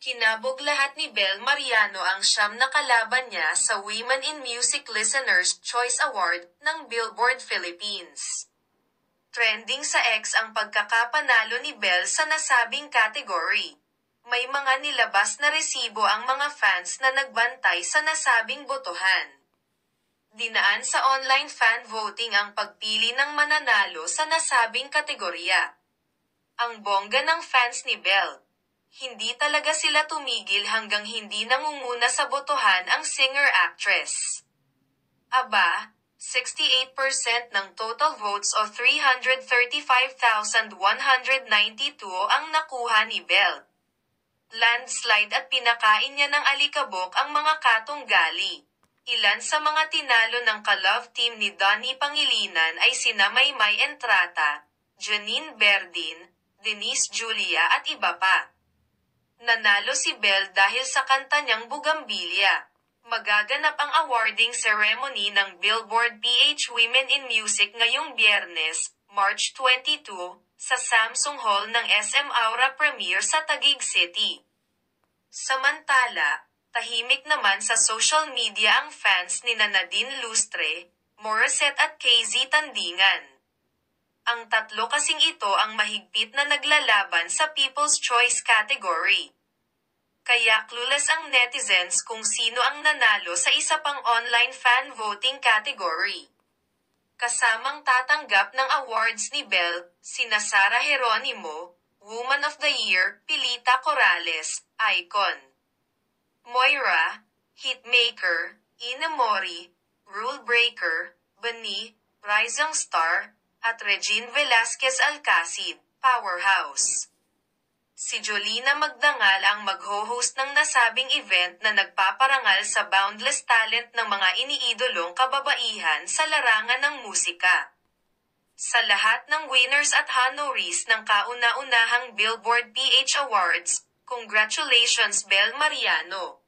Kinabog lahat ni Bel Mariano ang siyam na kalaban niya sa Women in Music Listeners' Choice Award ng Billboard Philippines. Trending sa X ang pagkakapanalo ni Bel sa nasabing category. May mga nilabas na resibo ang mga fans na nagbantay sa nasabing botohan. Dinaan sa online fan voting ang pagpili ng mananalo sa nasabing kategorya. Ang bongga ng fans ni Bel. Hindi talaga sila tumigil hanggang hindi nangunguna sa botohan ang singer-actress. Aba, 68% ng total votes o 335,192 ang nakuha ni Bel. Landslide at pinakain niya ng alikabok ang mga katunggali. Ilan sa mga tinalo ng ka-love team ni Donnie Pangilinan ay sina Maymay Entrata, Janine Berdin, Denise Julia at iba pa. Nanalo si Bel dahil sa kanta niyang Bugambilya. Magaganap ang awarding ceremony ng Billboard PH Women in Music ngayong Biyernes, March 22, sa Samsung Hall ng SM Aura Premier sa Taguig City. Samantala, tahimik naman sa social media ang fans ni Nadine Lustre, Morissette at KZ Tandingan. Ang tatlo kasing ito ang mahigpit na naglalaban sa People's Choice category. Kaya clueless ang netizens kung sino ang nanalo sa isa pang online fan voting category. Kasamang tatanggap ng awards ni Bel, sina Sara Geronimo, Woman of the Year, Pilita Corrales, Icon. Moira, Hitmaker, Ina Mori, Rule Breaker, Bani, Rising Star, at Regine Velasquez Alcacid, Powerhouse. Si Jolina Magdangal ang magho-host ng nasabing event na nagpaparangal sa boundless talent ng mga iniidolong kababaihan sa larangan ng musika. Sa lahat ng winners at honorees ng kauna-unahang Billboard PH Awards, congratulations Bel Mariano!